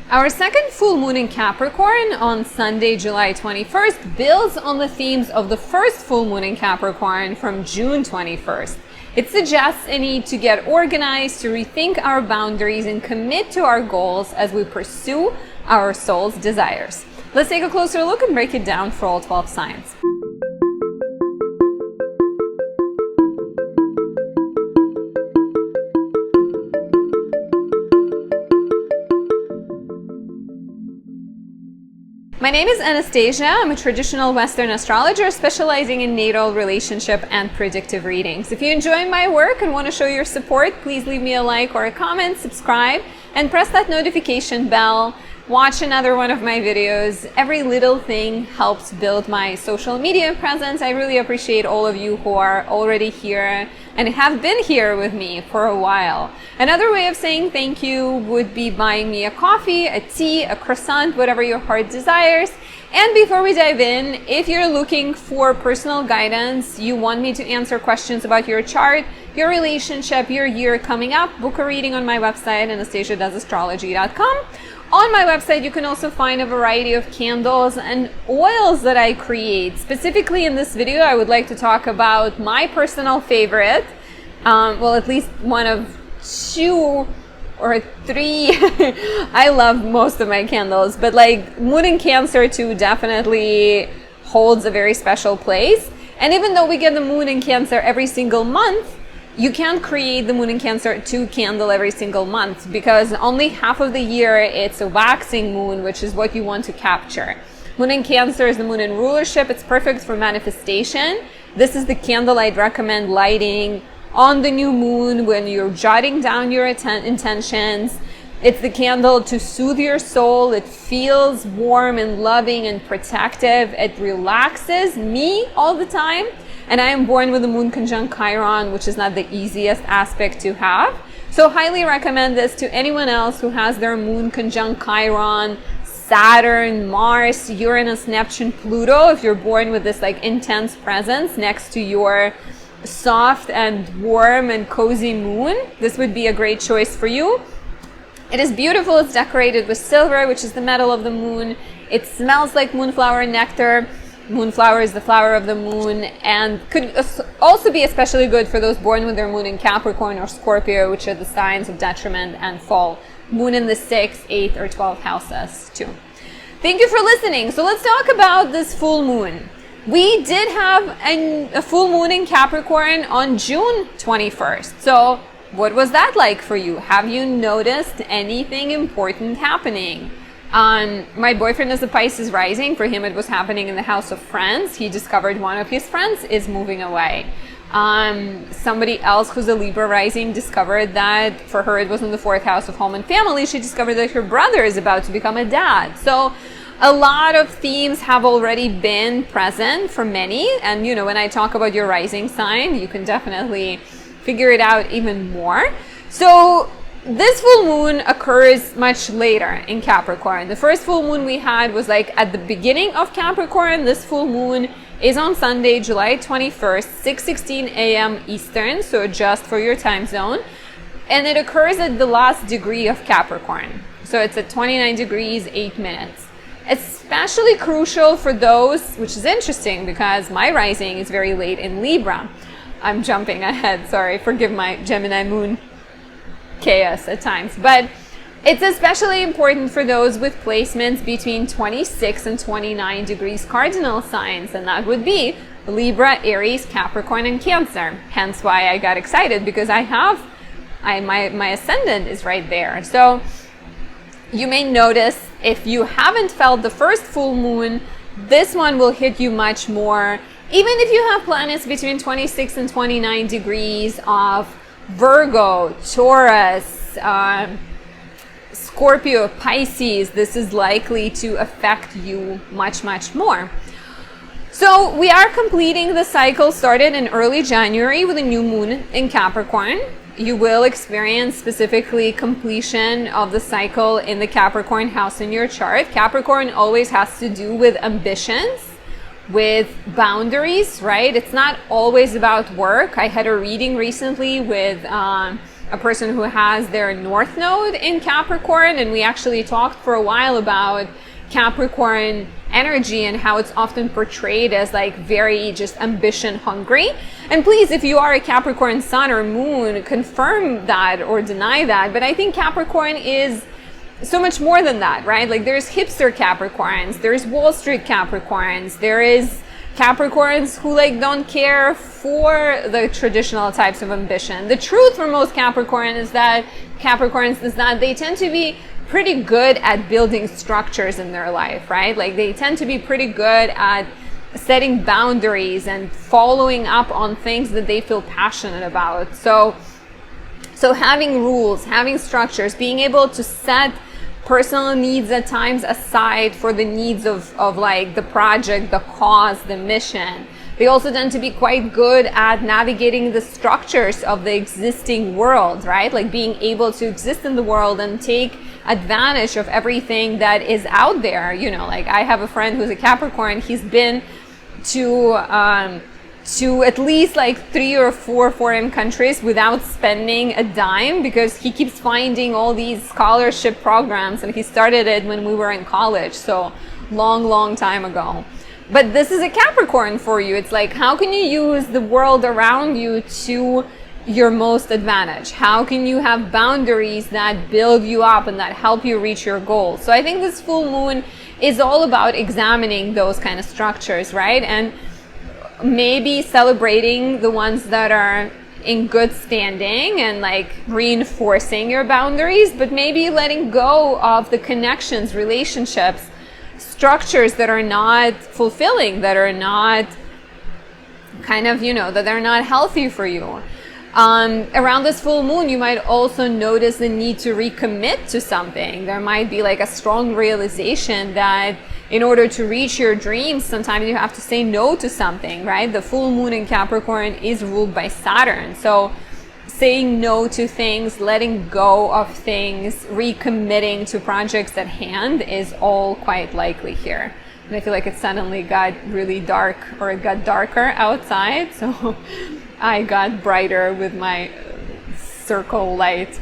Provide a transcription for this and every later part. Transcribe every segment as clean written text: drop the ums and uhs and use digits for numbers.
Our second full moon in Capricorn on Sunday, July 21st, builds on the themes of the first full moon in Capricorn from June 21st. It suggests a need to get organized, to rethink our boundaries, and commit to our goals as we pursue our soul's desires. Let's take a closer look and break it down for all 12 signs. My name is Anastasia. I'm a traditional Western astrologer specializing in natal, relationship, and predictive readings. If you enjoy my work and want to show your support, please leave me a like or a comment, subscribe, and press that notification bell. Watch another one of my videos. Every little thing helps build my social media presence. I really appreciate all of you who are already here and have been here with me for a while. Another way of saying thank you would be buying me a coffee, a tea, a croissant, whatever your heart desires. And before we dive in, if you're looking for personal guidance, you want me to answer questions about your chart, your relationship, your year coming up, book a reading on my website, anastasiadoesastrology.com. On my website, you can also find a variety of candles and oils that I create. Specifically in this video, I would like to talk about my personal favorite, well, at least one of two or three. I love most of my candles, but like Moon in Cancer too definitely holds a very special place. And even though we get the Moon in Cancer every single month, you can't create the Moon in Cancer 2 candle every single month because only half of the year it's a waxing moon, which is what you want to capture. Moon in Cancer is the moon in rulership. It's perfect for manifestation. This is the candle I'd recommend lighting on the new moon when you're jotting down your intentions. It's the candle to soothe your soul. It feels warm and loving and protective. It relaxes me all the time. And I am born with the moon conjunct Chiron, which is not the easiest aspect to have. So highly recommend this to anyone else who has their moon conjunct Chiron, Saturn, Mars, Uranus, Neptune, Pluto. If you're born with this like intense presence next to your soft and warm and cozy moon, this would be a great choice for you. It is beautiful. It's decorated with silver, which is the metal of the moon. It smells like moonflower nectar. Moonflower is the flower of the moon and could also be especially good for those born with their moon in Capricorn or Scorpio, which are the signs of detriment and fall. Moon in the 6th, 8th, or 12th houses too. Thank you for listening. So let's talk about this full moon. We did have a full moon in Capricorn on June 21st. So what was that like for you? Have you noticed anything important happening? My boyfriend is a Pisces rising. For him, it was happening in the house of friends. He discovered one of his friends is moving away. Somebody else who's a Libra rising discovered that for her, it was in the 4th house of home and family. She discovered that her brother is about to become a dad. So a lot of themes have already been present for many. And, you know, when I talk about your rising sign, you can definitely figure it out even more. So this full moon occurs much later in Capricorn. The first full moon we had was like at the beginning of Capricorn. This full moon is on Sunday, July 21st, 6:16 a.m. Eastern, so adjust for your time zone. And it occurs at the last degree of Capricorn. So it's at 29 degrees, 8 minutes. Especially crucial for those, which is interesting because my rising is very late in Libra. I'm jumping ahead, sorry, forgive my Gemini moon chaos at times, but it's especially important for those with placements between 26 and 29 degrees cardinal signs, and that would be Libra, Aries, Capricorn, and Cancer. Hence why I got excited because my ascendant is right there. So you may notice if you haven't felt the first full moon, this one will hit you much more. Even if you have planets between 26 and 29 degrees of Virgo, Taurus, Scorpio, Pisces, this is likely to affect you much, much more. So we are completing the cycle started in early January with a new moon in Capricorn. You will experience specifically completion of the cycle in the Capricorn house in your chart. Capricorn always has to do with ambitions, with boundaries, right? It's not always about work. I had a reading recently with a person who has their North Node in Capricorn, and we actually talked for a while about Capricorn energy and how it's often portrayed as like very just ambition hungry. And please, if you are a Capricorn sun or moon, confirm that or deny that. But I think Capricorn is so much more than that, right? Like there's hipster Capricorns, there's Wall Street Capricorns, there is Capricorns who like don't care for the traditional types of ambition. The truth for most Capricorns is that they tend to be pretty good at building structures in their life, right? Like they tend to be pretty good at setting boundaries and following up on things that they feel passionate about. So having rules, having structures, being able to set personal needs at times aside for the needs of like the project, the cause, the mission. They also tend to be quite good at navigating the structures of the existing world, right? Like being able to exist in the world and take advantage of everything that is out there. You know, like I have a friend who's a Capricorn. He's been to at least like 3 or 4 foreign countries without spending a dime, because he keeps finding all these scholarship programs, and he started it when we were in college, so long time ago. But this is a Capricorn for you. It's like, how can you use the world around you to your most advantage? How can you have boundaries that build you up and that help you reach your goals? So I think this full moon is all about examining those kind of structures, right? And maybe celebrating the ones that are in good standing and like reinforcing your boundaries, but maybe letting go of the connections, relationships, structures that are not fulfilling, that are not kind of, you know, that they're not healthy for you. Around this full moon, you might also notice the need to recommit to something. There might be like a strong realization that in order to reach your dreams, sometimes you have to say no to something, right? The full moon in Capricorn is ruled by Saturn. So saying no to things, letting go of things, recommitting to projects at hand is all quite likely here. And I feel like it suddenly got really dark, or it got darker outside. So I got brighter with my circle light.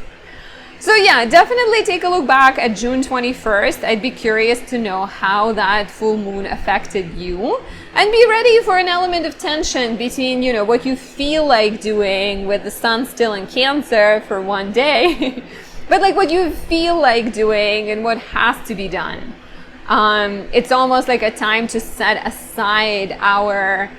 So yeah, definitely take a look back at June 21st. I'd be curious to know how that full moon affected you, and be ready for an element of tension between, you know, what you feel like doing with the sun still in Cancer for one day, but like what you feel like doing and what has to be done. It's almost like a time to set aside our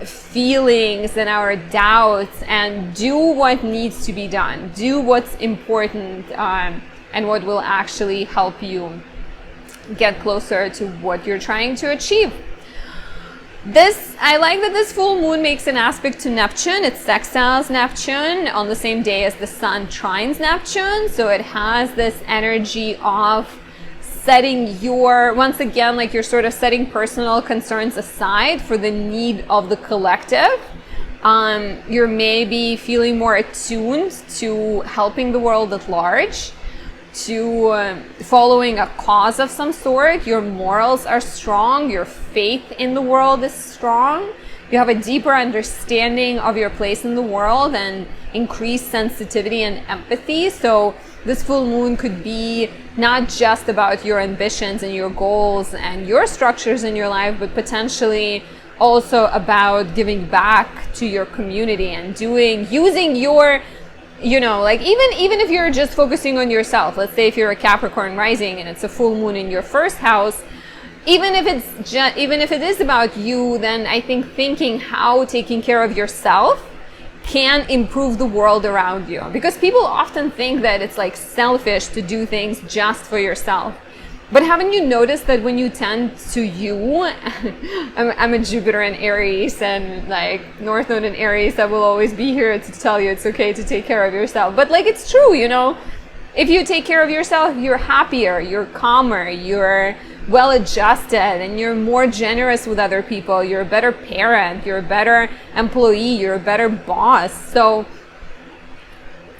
feelings and our doubts and do what needs to be done, do what's important, and what will actually help you get closer to what you're trying to achieve. I like that this full moon makes an aspect to Neptune. It sextiles Neptune on the same day as the sun trines Neptune, so it has this energy of setting once again, like you're sort of setting personal concerns aside for the need of the collective. You're maybe feeling more attuned to helping the world at large, to following a cause of some sort. Your morals are strong, your faith in the world is strong, you have a deeper understanding of your place in the world and increased sensitivity and empathy. So this full moon could be not just about your ambitions and your goals and your structures in your life, but potentially also about giving back to your community and using your, you know, like even if you're just focusing on yourself. Let's say if you're a Capricorn rising and it's a full moon in your first house, even if it is about you, then I think thinking how taking care of yourself can improve the world around you, because people often think that it's like selfish to do things just for yourself. But haven't you noticed that when you tend to you, I'm a Jupiter in Aries, and like North Node in Aries, I will always be here to tell you it's okay to take care of yourself. But like, it's true, you know, if you take care of yourself, you're happier, you're calmer, you're well adjusted, and you're more generous with other people. You're a better parent, you're a better employee, you're a better boss. So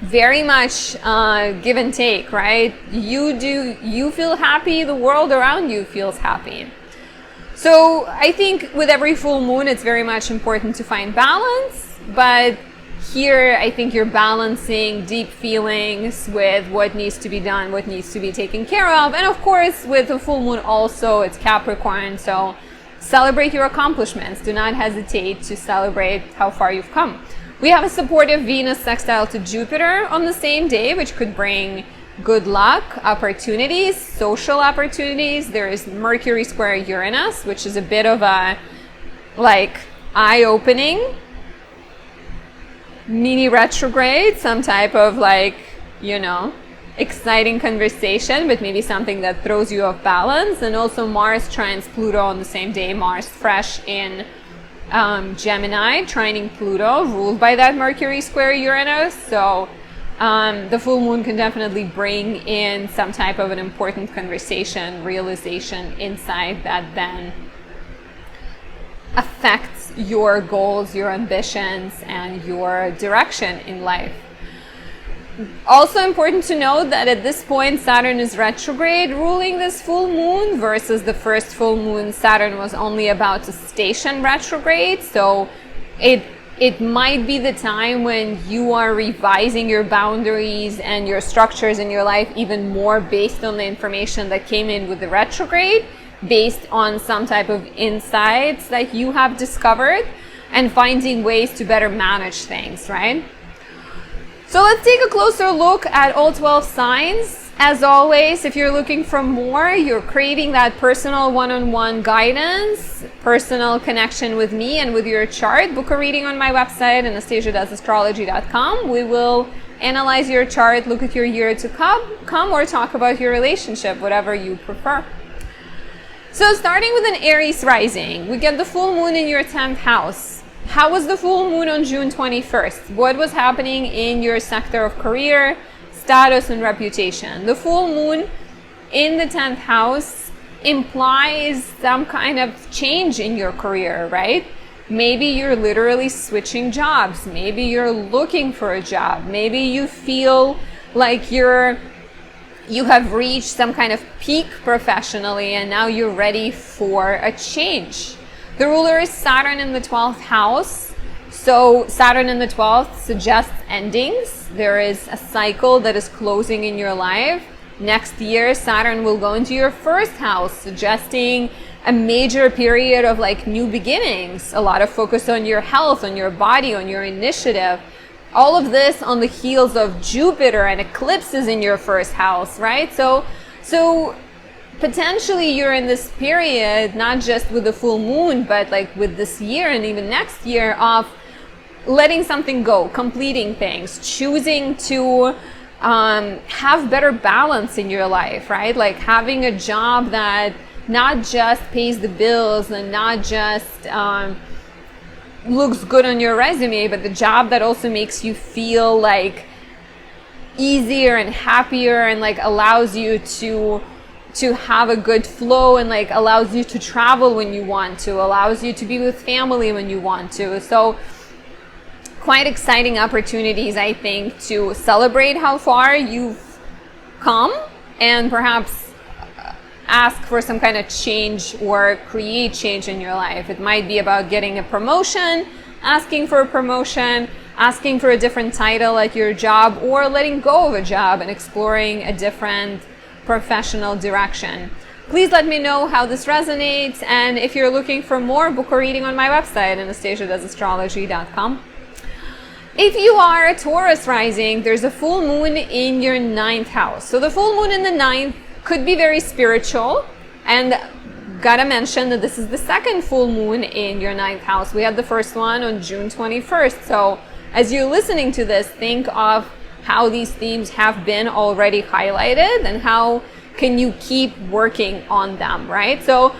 very much give and take, right? You feel happy, the world around you feels happy. So I think with every full moon, it's very much important to find balance, but here, I think you're balancing deep feelings with what needs to be done, what needs to be taken care of. And of course, with the full moon also, it's Capricorn. So celebrate your accomplishments. Do not hesitate to celebrate how far you've come. We have a supportive Venus sextile to Jupiter on the same day, which could bring good luck, opportunities, social opportunities. There is Mercury square Uranus, which is a bit of a like eye-opening mini retrograde, some type of like, you know, exciting conversation, but maybe something that throws you off balance. And also Mars trines Pluto on the same day. Mars fresh in Gemini, trining Pluto, ruled by that Mercury square Uranus. So the full moon can definitely bring in some type of an important conversation, realization, insight that then affects your goals, your ambitions, and your direction in life. Also important to note that at this point, Saturn is retrograde ruling this full moon, versus the first full moon, Saturn was only about to station retrograde. So it might be the time when you are revising your boundaries and your structures in your life even more based on the information that came in with the retrograde, based on some type of insights that you have discovered, and finding ways to better manage things, right? So let's take a closer look at all 12 signs. As always, if you're looking for more, you're craving that personal one-on-one guidance, personal connection with me and with your chart, book a reading on my website, Anastasia.astrology.com. We will analyze your chart, look at your year to come, or talk about your relationship, whatever you prefer. So starting with an Aries rising, we get the full moon in your 10th house. How was the full moon on June 21st? What was happening in your sector of career, status, and reputation? The full moon in the 10th house implies some kind of change in your career, right? Maybe you're literally switching jobs. Maybe you're looking for a job. Maybe you feel like you have reached some kind of peak professionally and now you're ready for a change. The ruler is Saturn in the 12th house. So Saturn in the 12th suggests endings. There is a cycle that is closing in your life. Next year, Saturn will go into your first house, suggesting a major period of like new beginnings, a lot of focus on your health, on your body, on your initiative. All of this on the heels of Jupiter and eclipses in your first house, right? So potentially you're in this period, not just with the full moon, but like with this year and even next year, of letting something go, completing things, choosing to have better balance in your life, right? Like having a job that not just pays the bills and not just looks good on your resume, but the job that also makes you feel like easier and happier and like allows you to have a good flow and like allows you to travel when you want to, allows you to be with family when you want to. So quite exciting opportunities, I think, to celebrate how far you've come and perhaps ask for some kind of change or create change in your life. It might be about getting a promotion, asking for a promotion, asking for a different title at your job, or letting go of a job and exploring a different professional direction. Please let me know how this resonates, and if you're looking for more, book a reading on my website, Anastasia.astrology.com. If you are a Taurus rising, there's a full moon in your 9th house. So the full moon in the 9th could be very spiritual, and gotta mention that this is the second full moon in your 9th house. We had the first one on June 21st. So as you're listening to this, think of how these themes have been already highlighted and how can you keep working on them, right? So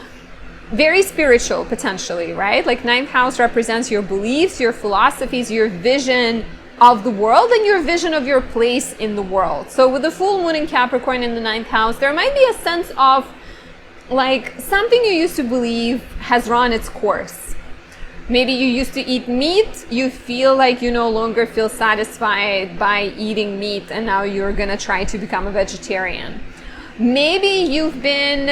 very spiritual potentially, right? Like 9th house represents your beliefs, your philosophies, your vision of the world and your vision of your place in the world. So with the full moon in Capricorn in the 9th house, there might be a sense of like something you used to believe has run its course. Maybe you used to eat meat, you feel like you no longer feel satisfied by eating meat and now you're gonna try to become a vegetarian. Maybe you've been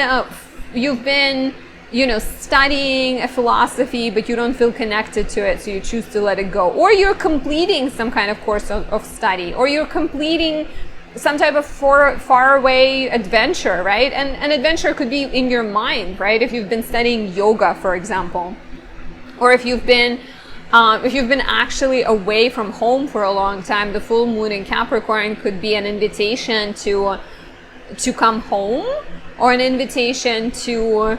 studying a philosophy, but you don't feel connected to it, so you choose to let it go. Or you're completing some kind of course of study, or you're completing some type of far away adventure, right? And an adventure could be in your mind, right? If you've been studying yoga, for example, or if you've been actually away from home for a long time, the full moon in Capricorn could be an invitation to come home, or an invitation to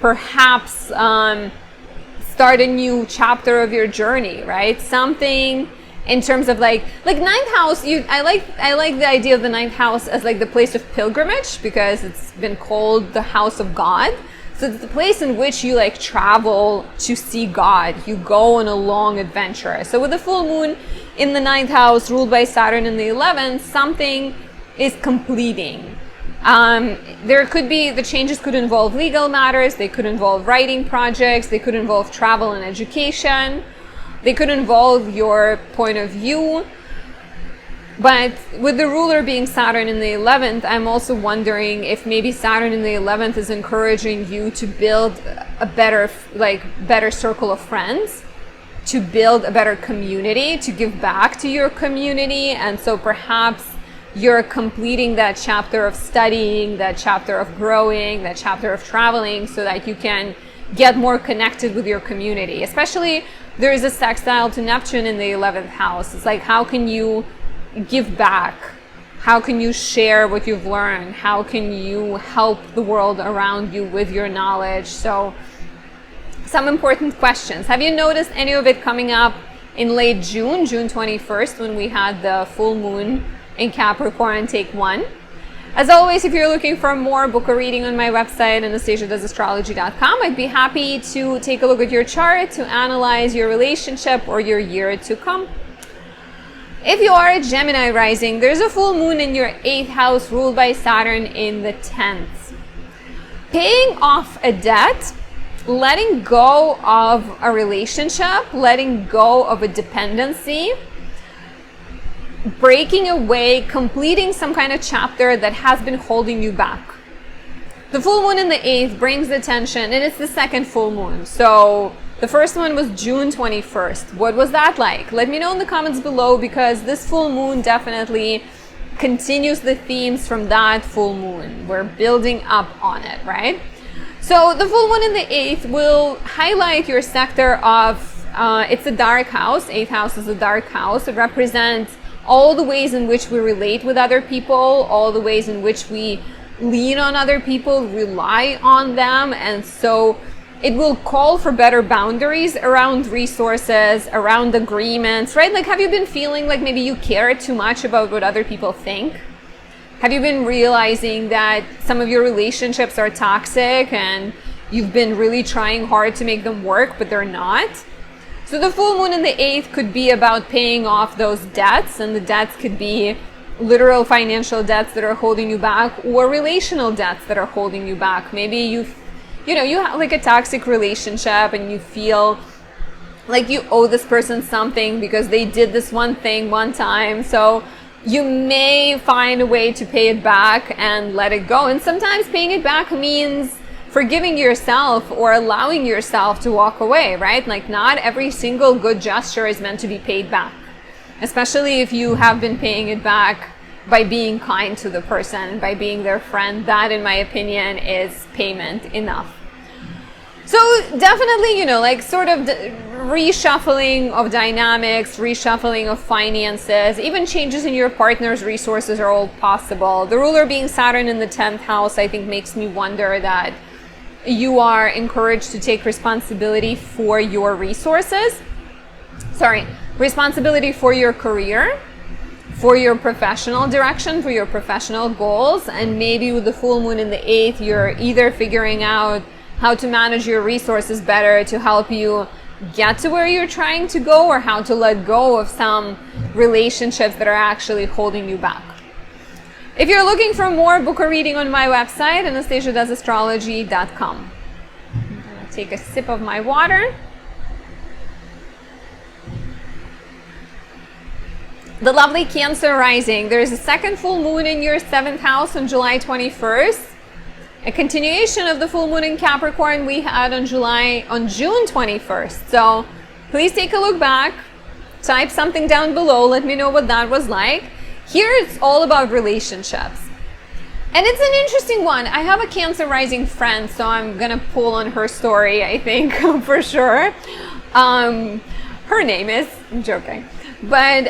perhaps start a new chapter of your journey, right? Something in terms of like ninth house. I like the idea of the ninth house as like the place of pilgrimage, because it's been called the house of God. So it's the place in which you like travel to see God. You go on a long adventure. So with the full moon in the ninth house, ruled by Saturn in the 11th, something is completing. The changes could involve legal matters, they could involve writing projects, they could involve travel and education, they could involve your point of view. But with the ruler being Saturn in the 11th, I'm also wondering if maybe Saturn in the 11th is encouraging you to build a better circle of friends, to build a better community, to give back to your community. And so perhaps you're completing that chapter of studying, that chapter of growing, that chapter of traveling, so that you can get more connected with your community. Especially there is a sextile to Neptune in the 11th house. It's like, how can you give back? How can you share what you've learned? How can you help the world around you with your knowledge? So some important questions. Have you noticed any of it coming up in late June 21st, when we had the full moon in Capricorn, take 1? As always, if you're looking for more, book a reading on my website, AnastasiaDoesAstrology.com. I'd be happy to take a look at your chart to analyze your relationship or your year to come. If you are a Gemini rising, there's a full moon in your 8th house, ruled by Saturn in the 10th. Paying off a debt, letting go of a relationship, letting go of a dependency, breaking away, completing some kind of chapter that has been holding you back. The full moon in the 8th brings attention, and it's the second full moon. So the first one was June 21st. What was that like? Let me know in the comments below, because this full moon definitely continues the themes from that full moon. We're building up on it, right? So the full moon in the 8th will highlight your sector of, it's a dark house. 8th house is a dark house. It represents all the ways in which we relate with other people, all the ways in which we lean on other people, rely on them. And so it will call for better boundaries around resources, around agreements, right? Like, have you been feeling like maybe you care too much about what other people think? Have you been realizing that some of your relationships are toxic and you've been really trying hard to make them work, but they're not? So the full moon in the 8th could be about paying off those debts, and the debts could be literal financial debts that are holding you back, or relational debts that are holding you back. Maybe you have like a toxic relationship and you feel like you owe this person something because they did this one thing one time. So you may find a way to pay it back and let it go. And sometimes paying it back means forgiving yourself or allowing yourself to walk away, right? Like, not every single good gesture is meant to be paid back, especially if you have been paying it back by being kind to the person, by being their friend. That, in my opinion, is payment enough. So definitely, like sort of reshuffling of dynamics, reshuffling of finances, even changes in your partner's resources are all possible. The ruler being Saturn in the 10th house, I think, makes me wonder that you are encouraged to take responsibility for your resources. Responsibility for your career, for your professional direction, for your professional goals. And maybe with the full moon in the 8th, you're either figuring out how to manage your resources better to help you get to where you're trying to go, or how to let go of some relationships that are actually holding you back. If you're looking for more, book a reading on my website, AnastasiaDoesAstrology.com. I'm gonna take a sip of my water. The lovely Cancer rising. There's a second full moon in your 7th house on July 21st. A continuation of the full moon in Capricorn we had on June 21st. So please take a look back, type something down below, let me know what that was like. Here it's all about relationships. And it's an interesting one. I have a Cancer rising friend, so I'm gonna pull on her story, I think, for sure. Her name is, I'm joking. But,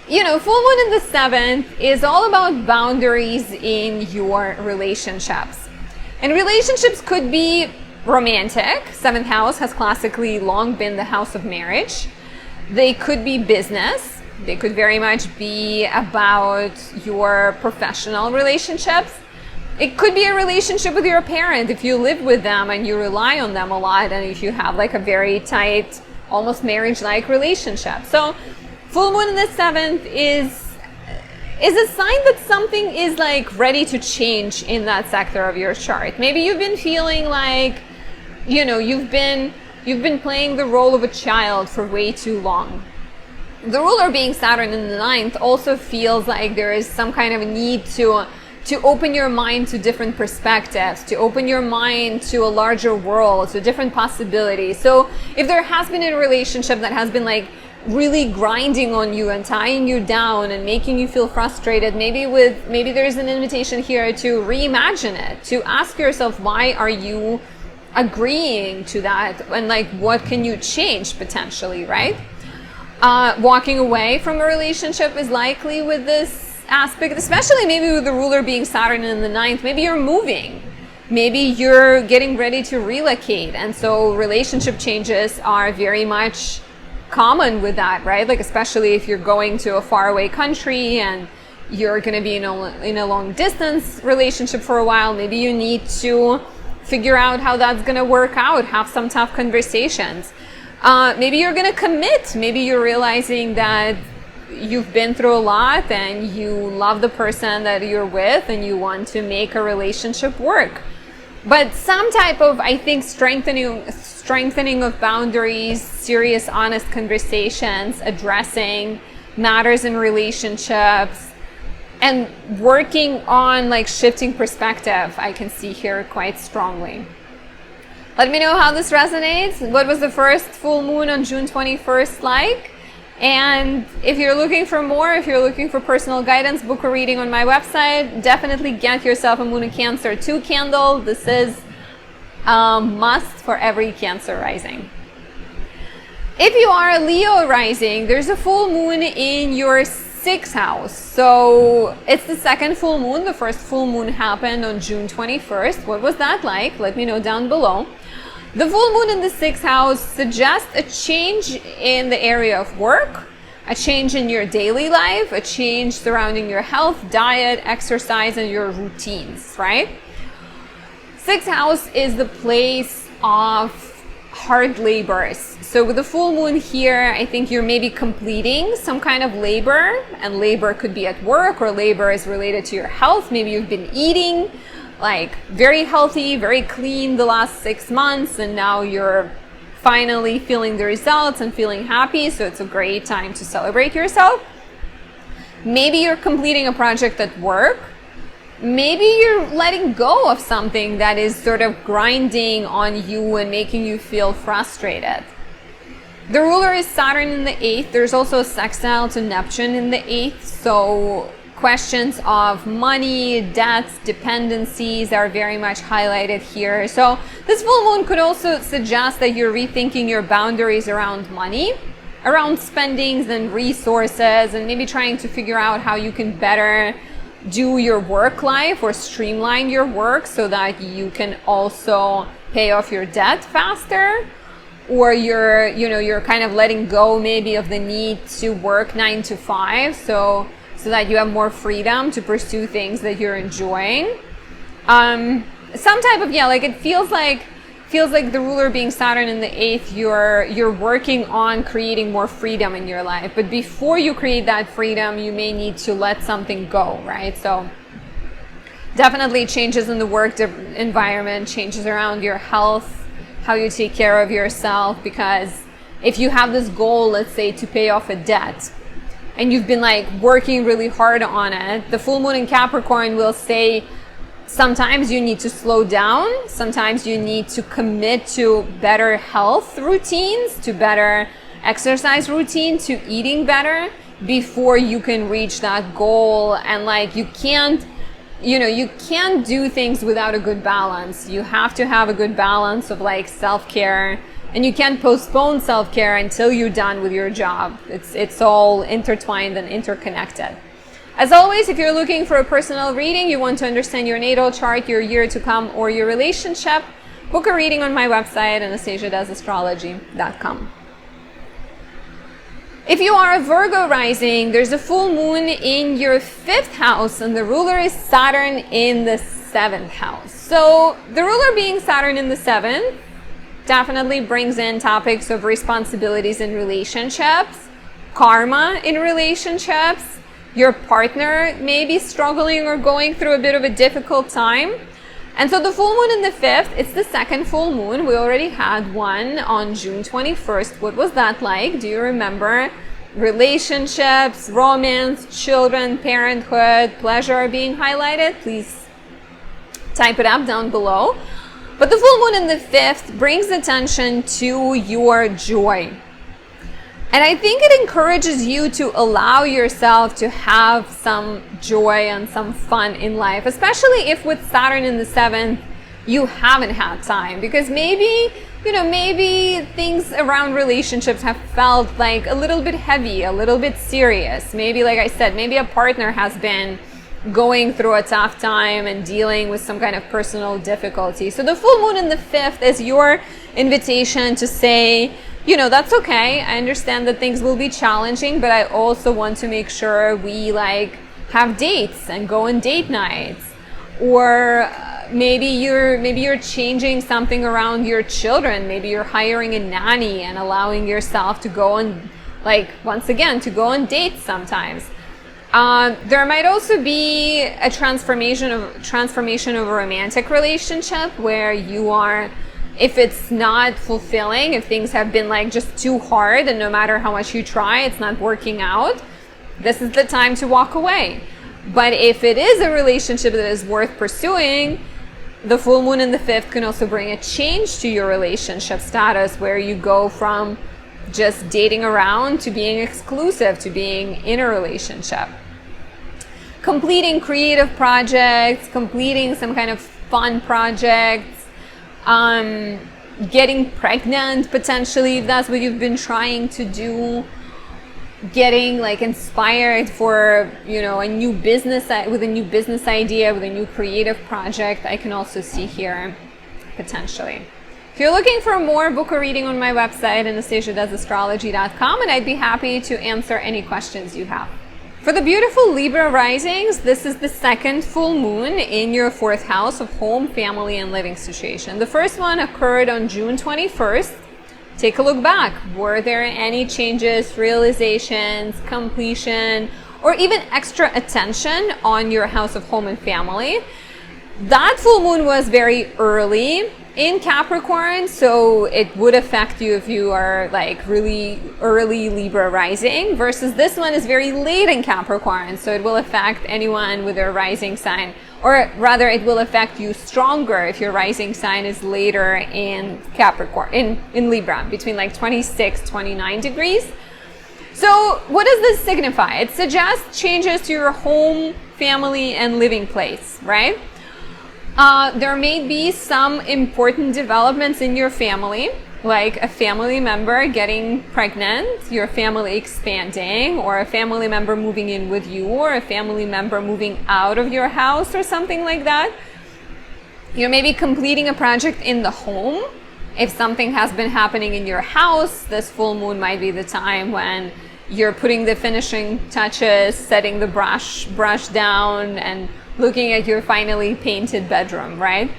you know, full moon in the 7th is all about boundaries in your relationships. And relationships could be romantic. 7th house has classically long been the house of marriage. They could be business. They could very much be about your professional relationships. It could be a relationship with your parent if you live with them and you rely on them a lot, and if you have like a very tight, almost marriage-like relationship. So full moon in the 7th is a sign that something is like ready to change in that sector of your chart. Maybe you've been feeling like, you know, you've been playing the role of a child for way too long. The ruler being Saturn in the 9th also feels like there is some kind of a need to open your mind to different perspectives, to open your mind to a larger world, to different possibilities. So if there has been a relationship that has been like really grinding on you and tying you down and making you feel frustrated, maybe there's an invitation here to reimagine it, to ask yourself, why are you agreeing to that, and like what can you change potentially, right? Walking away from a relationship is likely with this aspect, especially maybe with the ruler being Saturn in the 9th. Maybe you're moving, maybe you're getting ready to relocate, and so relationship changes are very much common with that, right? Like especially if you're going to a faraway country and you're going to be in a long distance relationship for a while, maybe you need to figure out how that's going to work out, have some tough conversations. Maybe you're going to commit. Maybe you're realizing that you've been through a lot and you love the person that you're with and you want to make a relationship work. But some type of, I think, strengthening of boundaries, serious, honest conversations, addressing matters in relationships, and working on like shifting perspective, I can see here quite strongly. Let me know how this resonates. What was the first full moon on June 21st like? And if you're looking for more, if you're looking for personal guidance, book a reading on my website. Definitely get yourself a Moon in Cancer 2 candle. This is a must for every Cancer rising. If you are a Leo rising, there's a full moon in your 6th house. So it's the second full moon. The first full moon happened on June 21st. What was that like? Let me know down below. The full moon in the 6th house suggests a change in the area of work, a change in your daily life, a change surrounding your health, diet, exercise, and your routines, right? 6th house is the place of hard labors. So with the full moon here, I think you're maybe completing some kind of labor, and labor could be at work, or labor is related to your health. Maybe you've been eating like very healthy, very clean the last 6 months, and now you're finally feeling the results and feeling happy. So it's a great time to celebrate yourself. Maybe you're completing a project at work. Maybe you're letting go of something that is sort of grinding on you and making you feel frustrated. The ruler is Saturn in the 8th. There's also a sextile to Neptune in the 8th. So questions of money, debts, dependencies are very much highlighted here. So this full moon could also suggest that you're rethinking your boundaries around money, around spendings and resources, and maybe trying to figure out how you can better do your work life or streamline your work so that you can also pay off your debt faster. Or you're kind of letting go maybe of the need to work 9 to 5, so that you have more freedom to pursue things that you're enjoying. Some type of, like it feels like the ruler being Saturn in the 8th, you're working on creating more freedom in your life. But before you create that freedom, you may need to let something go, right? So definitely changes in the work environment, changes around your health, how you take care of yourself. Because if you have this goal, let's say to pay off a debt, and you've been like working really hard on it, the full moon in Capricorn will say Sometimes you need to slow down. Sometimes you need to commit to better health routines, to better exercise routine, to eating better before you can reach that goal. And like, you can't do things without a good balance. You have to have a good balance of like self-care, and you can't postpone self-care until you're done with your job. It's all intertwined and interconnected. As always, if you're looking for a personal reading, you want to understand your natal chart, your year to come, or your relationship, book a reading on my website, AnastasiaDoesAstrology.com. If you are a Virgo rising, there's a full moon in your 5th house, and the ruler is Saturn in the 7th house. So the ruler being Saturn in the 7th definitely brings in topics of responsibilities in relationships, karma in relationships. Your partner may be struggling or going through a bit of a difficult time. And so the full moon in the 5th, it's the second full moon. We already had one on June 21st. What was that like? Do you remember? Relationships, romance, children, parenthood, pleasure are being highlighted. Please type it up down below. But the full moon in the 5th brings attention to your joy. And I think it encourages you to allow yourself to have some joy and some fun in life, especially if with Saturn in the 7th, you haven't had time, because maybe things around relationships have felt like a little bit heavy, a little bit serious. Maybe, like I said, maybe a partner has been going through a tough time and dealing with some kind of personal difficulty. So the full moon in the 5th is your invitation to say, that's okay. I understand that things will be challenging, but I also want to make sure we like have dates and go on date nights. Or maybe you're changing something around your children. Maybe you're hiring a nanny and allowing yourself to go on, to go on dates sometimes. There might also be a transformation of a romantic relationship where you are, if it's not fulfilling, if things have been like just too hard and no matter how much you try, it's not working out, this is the time to walk away. But if it is a relationship that is worth pursuing, the full moon in the 5th can also bring a change to your relationship status, where you go from just dating around to being exclusive, to being in a relationship. Completing creative projects, completing some kind of fun projects, getting pregnant potentially, if that's what you've been trying to do, getting like inspired for a new business idea, with a new creative project, I can also see here potentially. If you're looking for more, book a reading on my website, AnastasiaDoesAstrology.com, and I'd be happy to answer any questions you have. For the beautiful Libra risings, this is the second full moon in your 4th house of home, family, and living situation. The first one occurred on June 21st. Take a look back. Were there any changes, realizations, completion, or even extra attention on your house of home and family? That full moon was very early in Capricorn, so it would affect you if you are like really early Libra rising, versus this one is very late in Capricorn, so it will affect anyone with their rising sign, or rather it will affect you stronger if your rising sign is later in Capricorn, in Libra, between like 26-29 degrees. So what does this signify? It suggests changes to your home, family, and living place, right? There may be some important developments in your family, like a family member getting pregnant, your family expanding, or a family member moving in with you, or a family member moving out of your house, or something like that. Maybe completing a project in the home. If something has been happening in your house, this full moon might be the time when you're putting the finishing touches, setting the brush down, and looking at your finally painted bedroom, right?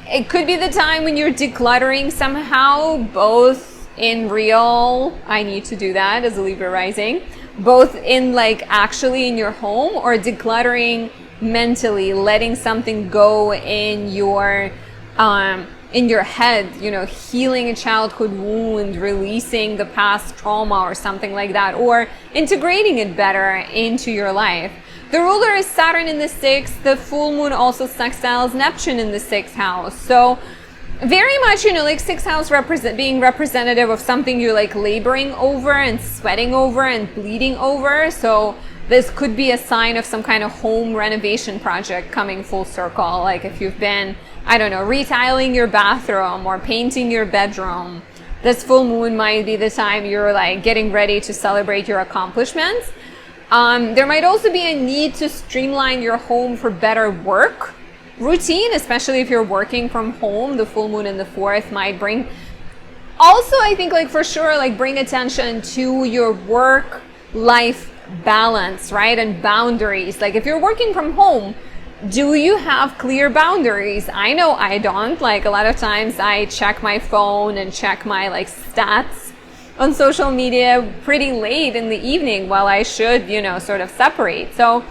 It could be the time when you're decluttering somehow, both in real, I need to do that as a Libra rising, both in like actually in your home, or decluttering mentally, letting something go in your head, healing a childhood wound, releasing the past trauma or something like that, or integrating it better into your life. The ruler is Saturn in the 6th. The full moon also sextiles Neptune in the 6th house. So very much, you know, like 6th house being representative of something you're like laboring over and sweating over and bleeding over. So this could be a sign of some kind of home renovation project coming full circle. Like if you've been, I don't know, retiling your bathroom or painting your bedroom, this full moon might be the time you're like getting ready to celebrate your accomplishments. There might also be a need to streamline your home for better work routine, especially if you're working from home. The full moon in the 4th might bring, also I think like for sure, like bring attention to your work-life balance, right? And boundaries. Like if you're working from home, do you have clear boundaries? I know I don't. Like a lot of times I check my phone and check my like stats on social media pretty late in the evening while I should, you know, sort of separate. So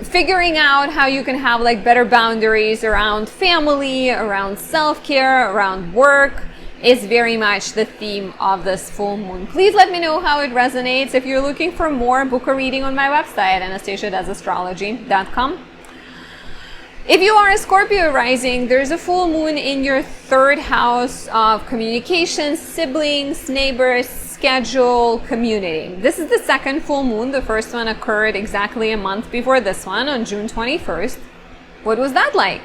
figuring out how you can have like better boundaries around family, around self-care, around work is very much the theme of this full moon. Please let me know how it resonates. If you're looking for more, book a reading on my website, anastasiadoesastrology.com. If you are a Scorpio rising, there's a full moon in your 3rd house of communication, siblings, neighbors, schedule, community. This is the 2nd full moon. The first one occurred exactly a month before this one on June 21st. What was that like?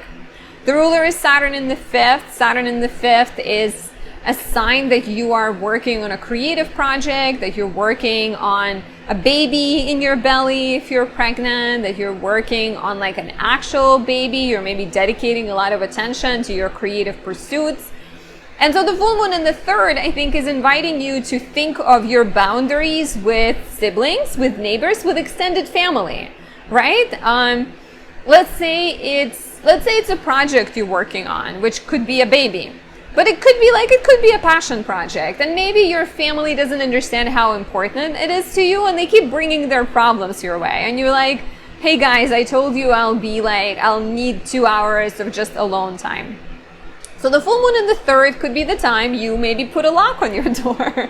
The ruler is Saturn in the 5th. Saturn in the 5th is a sign that you are working on a creative project, that you're working on a baby in your belly if you're pregnant, that you're working on like an actual baby, you're maybe dedicating a lot of attention to your creative pursuits. And so the full moon in the 3rd, I think, is inviting you to think of your boundaries with siblings, with neighbors, with extended family, right? Let's say it's a project you're working on, which could be a baby. But it could be a passion project, and maybe your family doesn't understand how important it is to you, and they keep bringing their problems your way, and you're like, hey guys, I told you I'll need 2 hours of just alone time. So the full moon in the 3rd could be the time you maybe put a lock on your door.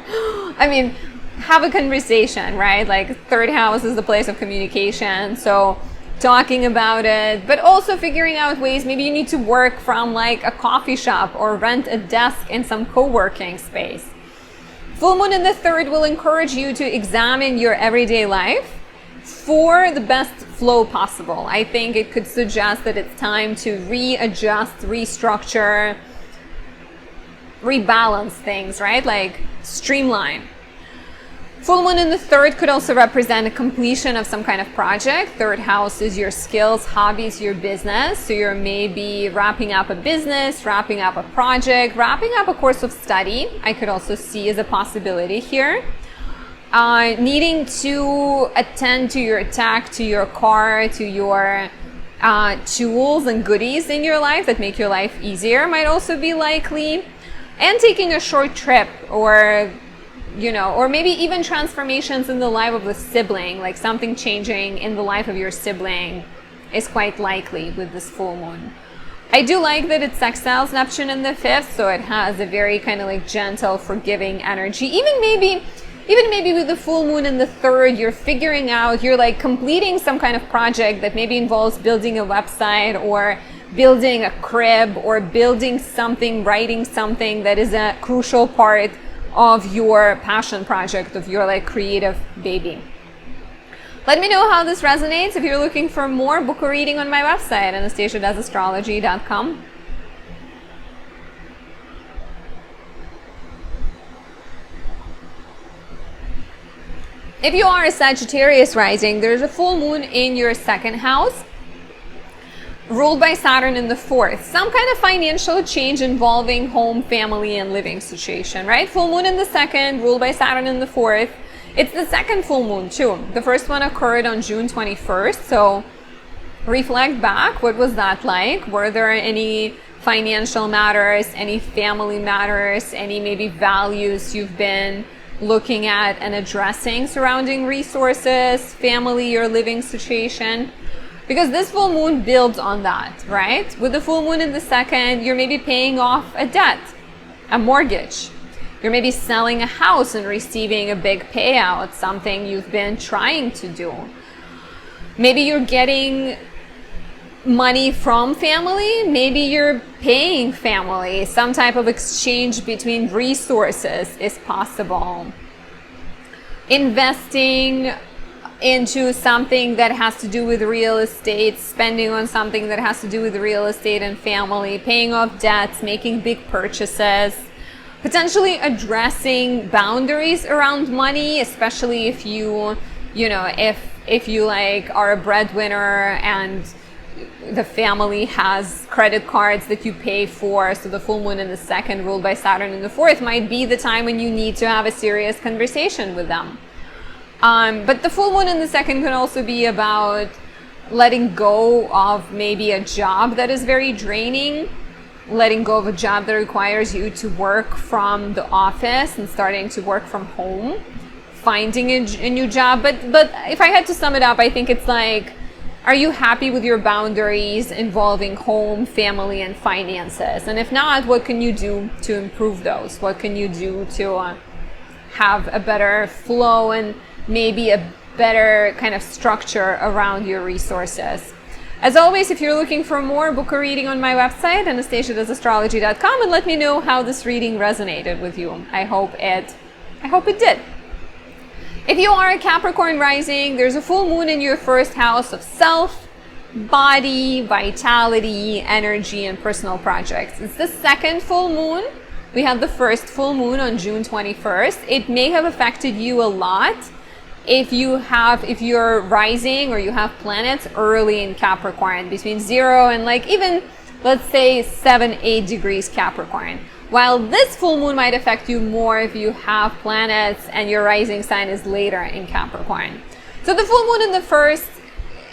I mean, have a conversation, right? Like 3rd house is the place of communication, so talking about it, but also figuring out ways. Maybe you need to work from like a coffee shop or rent a desk in some co-working space. Full moon in the 3rd will encourage you to examine your everyday life for the best flow possible. I think it could suggest that it's time to readjust, restructure, rebalance things, right? Like streamline. Full moon in the 3rd could also represent a completion of some kind of project. 3rd house is your skills, hobbies, your business. So you're maybe wrapping up a business, wrapping up a project, wrapping up a course of study. I could also see as a possibility here. Needing to attend to your tech, to your car, to your tools and goodies in your life that make your life easier might also be likely. And taking a short trip, or you know, or maybe even transformations in the life of a sibling, like something changing in the life of your sibling is quite likely with this full moon. I do like that it sextiles Neptune in the 5th, so it has a very kind of like gentle, forgiving energy. Even maybe with the full moon in the 3rd, you're figuring out, you're like completing some kind of project that maybe involves building a website or building a crib or building something, writing something that is a crucial part of your passion project, of your like creative baby. Let me know how this resonates. If you're looking for more, book a reading on my website, anastasiadoesastrology.com. If you are a Sagittarius rising, there's a full moon in your 2nd house, ruled by Saturn in the 4th. Some kind of financial change involving home, family, and living situation, right? Full moon in the 2nd, ruled by Saturn in the 4th. It's the 2nd full moon too. The first one occurred on June 21st. So reflect back. What was that like? Were there any financial matters, any family matters, any maybe values you've been looking at and addressing surrounding resources, family, your living situation? Because this full moon builds on that, right? With the full moon in the 2nd, you're maybe paying off a debt, a mortgage. You're maybe selling a house and receiving a big payout, something you've been trying to do. Maybe you're getting money from family, maybe you're paying family. Some type of exchange between resources is possible. Investing into something that has to do with real estate, spending on something that has to do with real estate and family, paying off debts, making big purchases, potentially addressing boundaries around money, especially if you like are a breadwinner and the family has credit cards that you pay for. So the full moon in the second, ruled by Saturn in the fourth, might be the time when you need to have a serious conversation with them. But the full moon in the second can also be about letting go of maybe a job that is very draining, letting go of a job that requires you to work from the office and starting to work from home, finding a new job. But if I had to sum it up, I think it's like, are you happy with your boundaries involving home, family, and finances? And if not, what can you do to improve those? What can you do to have a better flow and maybe a better kind of structure around your resources? As always, if you're looking for more, book a reading on my website, anastasiadoesastrology.com, and let me know how this reading resonated with you. I hope it did. If you are a Capricorn rising, there's a full moon in your first house of self, body, vitality, energy, and personal projects. It's the second full moon. We had the first full moon on June 21st. It may have affected you a lot if you're rising or you have planets early in Capricorn, between 0 and like even, let's say, 7-8 degrees Capricorn. While this full moon might affect you more if you have planets and your rising sign is later in Capricorn. So the full moon in the first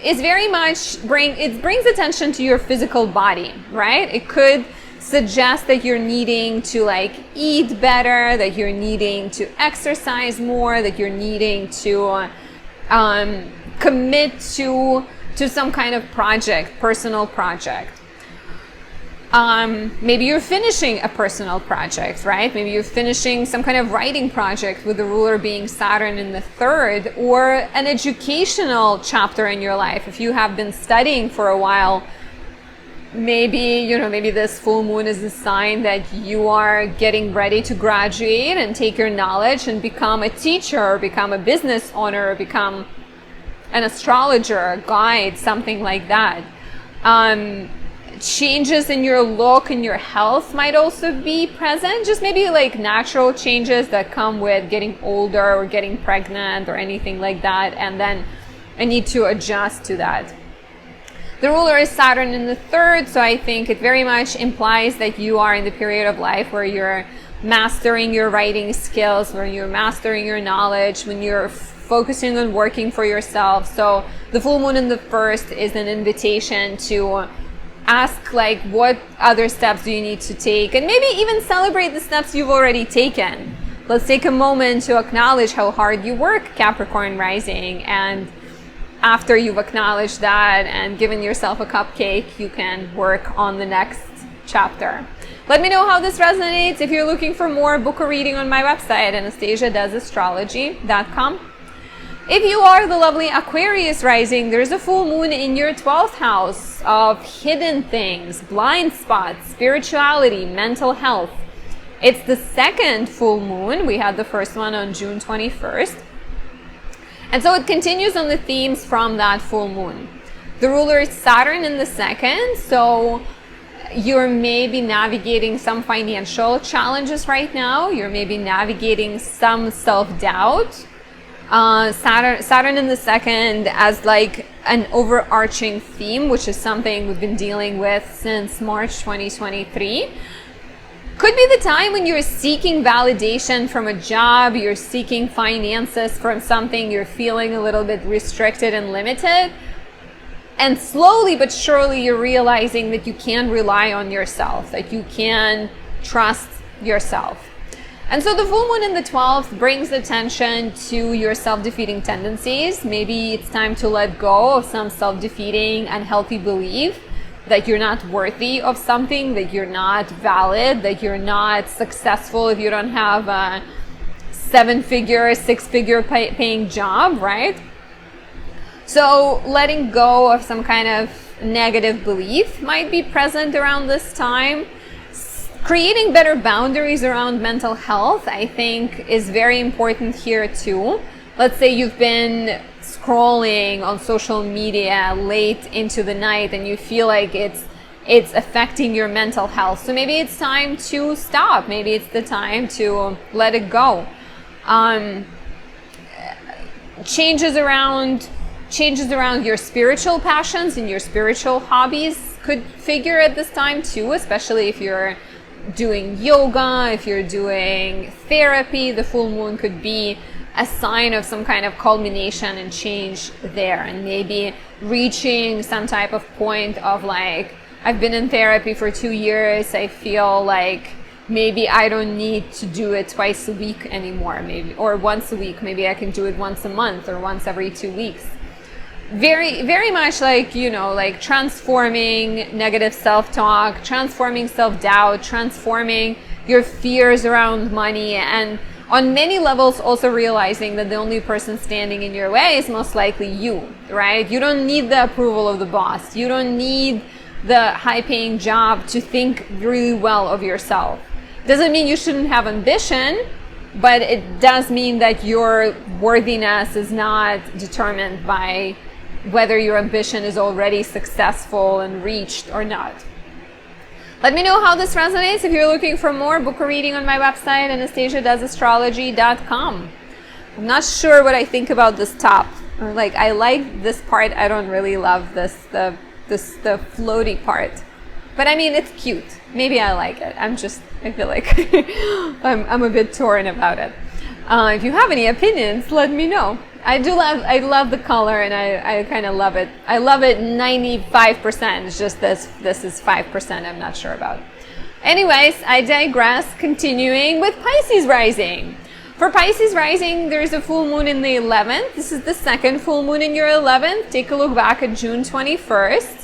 is very much brings attention to your physical body, right? It could suggest that you're needing to like eat better, that you're needing to exercise more, that you're needing to commit to some kind of project, personal project. Maybe you're finishing a personal project, right? Maybe you're finishing some kind of writing project with the ruler being Saturn in the third, or an educational chapter in your life. If you have been studying for a while, maybe this full moon is a sign that you are getting ready to graduate and take your knowledge and become a teacher, or become a business owner, or become an astrologer, a guide, something like that. Changes in your look and your health might also be present, just maybe like natural changes that come with getting older or getting pregnant or anything like that, and then I need to adjust to that. The ruler is Saturn in the third, so I think it very much implies that you are in the period of life where you're mastering your writing skills, where you're mastering your knowledge, when you're focusing on working for yourself. So the full moon in the first is an invitation to ask like, what other steps do you need to take, and maybe even celebrate the steps you've already taken. Let's take a moment to acknowledge how hard you work, Capricorn rising, and after you've acknowledged that and given yourself a cupcake, you can work on the next chapter. Let me know how this resonates. If you're looking for more, book a reading on my website, anastasiadoesastrology.com. If you are the lovely Aquarius rising, there's a full moon in your 12th house of hidden things, blind spots, spirituality, mental health. It's the second full moon. We had the first one on June 21st. And so it continues on the themes from that full moon. The ruler is Saturn in the second, so you're maybe navigating some financial challenges right now. You're maybe navigating some self-doubt. Saturn in the second as like an overarching theme, which is something we've been dealing with since March 2023. Could be the time when you're seeking validation from a job, you're seeking finances from something, you're feeling a little bit restricted and limited. And slowly but surely you're realizing that you can rely on yourself, that you can trust yourself. And so the full moon in the 12th brings attention to your self-defeating tendencies. Maybe it's time to let go of some self-defeating, unhealthy belief that you're not worthy of something, that you're not valid, that you're not successful if you don't have a 7-figure, 6-figure paying job, right? So letting go of some kind of negative belief might be present around this time. Creating better boundaries around mental health, I think, is very important here too. Let's say you've been scrolling on social media late into the night and you feel like it's affecting your mental health. So maybe it's time to stop. Maybe it's the time to let it go. Changes around your spiritual passions and your spiritual hobbies could figure at this time too, especially if you're doing yoga, if you're doing therapy. The full moon could be a sign of some kind of culmination and change there, and maybe reaching some type of point of like, I've been in therapy for 2 years, I feel like maybe I don't need to do it twice a week anymore, maybe, or once a week, maybe I can do it once a month or once every 2 weeks. Very, very much like, you know, like transforming negative self-talk, transforming self-doubt, transforming your fears around money, and on many levels also realizing that the only person standing in your way is most likely you, right? You don't need the approval of the boss. You don't need the high-paying job to think really well of yourself. Doesn't mean you shouldn't have ambition, but it does mean that your worthiness is not determined by whether your ambition is already successful and reached or not. Let me know how this resonates. If you're looking for more, book a reading on my website, anastasiadoesastrology.com. I'm not sure what I think about this top. Like, I like this part. I don't really love the floaty part. But I mean, it's cute. Maybe I like it. I feel like I'm a bit torn about it. If you have any opinions, let me know. I love the color, and I kind of love it. I love it 95%. It's just this is 5% I'm not sure about. Anyways, I digress. Continuing with Pisces rising. For Pisces rising, there's a full moon in the 11th. This is the second full moon in your 11th. Take a look back at June 21st.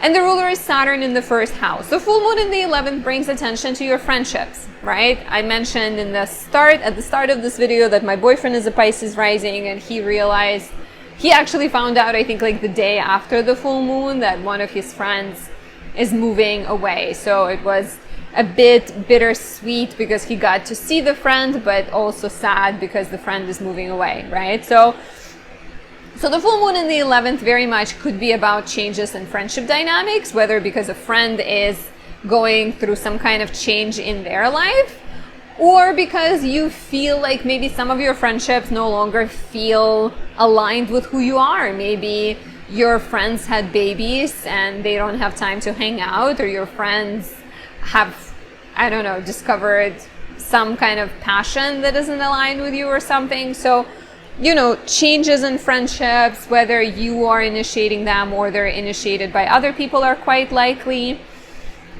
And the ruler is Saturn in the first house. The full moon in the 11th brings attention to your friendships, right? I mentioned at the start of this video that my boyfriend is a Pisces rising, and he actually found out, I think like the day after the full moon, that one of his friends is moving away. So it was a bit bittersweet because he got to see the friend, but also sad because the friend is moving away, right? So the full moon in the 11th very much could be about changes in friendship dynamics, whether because a friend is going through some kind of change in their life, or because you feel like maybe some of your friendships no longer feel aligned with who you are. Maybe your friends had babies and they don't have time to hang out, or your friends have, I don't know, discovered some kind of passion that isn't aligned with you or something. So, you know, changes in friendships, whether you are initiating them or they're initiated by other people, are quite likely.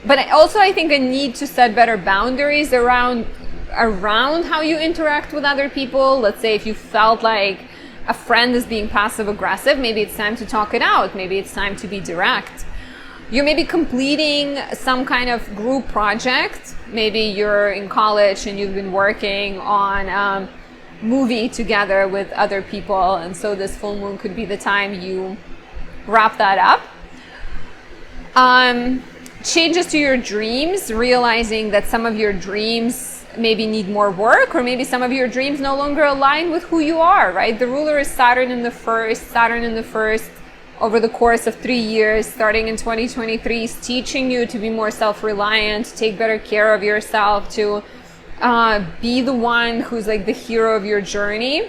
But I think a need to set better boundaries around how you interact with other people. Let's say if you felt like a friend is being passive aggressive, maybe it's time to talk it out. Maybe it's time to be direct. You may be completing some kind of group project. Maybe you're in college and you've been working on movie together with other people, and so this full moon could be the time you wrap that up. Changes to your dreams, realizing that some of your dreams maybe need more work, or maybe some of your dreams no longer align with who you are, right? The ruler is Saturn in the first. Over the course of 3 years, starting in 2023, is teaching you to be more self-reliant, to take better care of yourself, to be the one who's like the hero of your journey.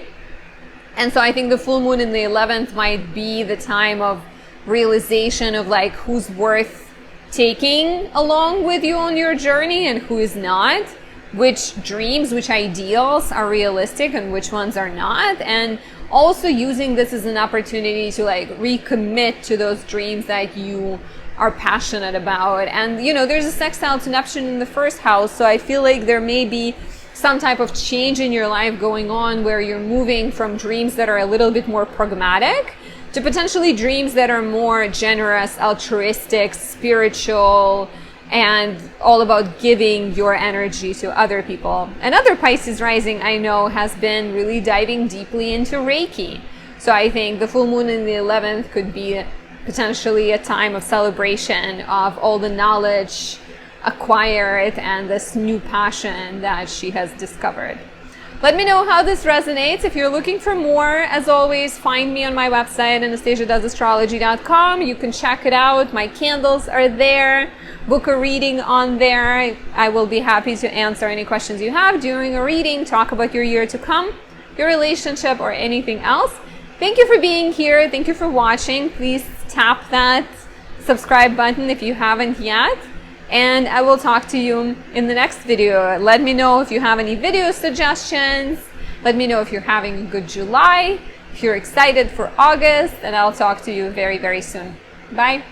And so I think the full moon in the 11th might be the time of realization of like who's worth taking along with you on your journey and who is not, which dreams, which ideals are realistic and which ones are not, and also using this as an opportunity to like recommit to those dreams that you are passionate about. And you know, there's a sextile to Neptune in the first house, so I feel like there may be some type of change in your life going on where you're moving from dreams that are a little bit more pragmatic to potentially dreams that are more generous, altruistic, spiritual, and all about giving your energy to other people. Another Pisces rising I know has been really diving deeply into Reiki. So I think the full moon in the 11th could be potentially a time of celebration of all the knowledge acquired and this new passion that she has discovered. Let me know how this resonates. If you're looking for more, as always, find me on my website, anastasiadoesastrology.com. You can check it out. My candles are there. Book a reading on there. I will be happy to answer any questions you have during a reading, talk about your year to come, your relationship, or anything else. Thank you for being here. Thank you for watching. Please tap that subscribe button if you haven't yet. And I will talk to you in the next video. Let me know if you have any video suggestions. Let me know if you're having a good July, if you're excited for August, and I'll talk to you very, very soon. Bye.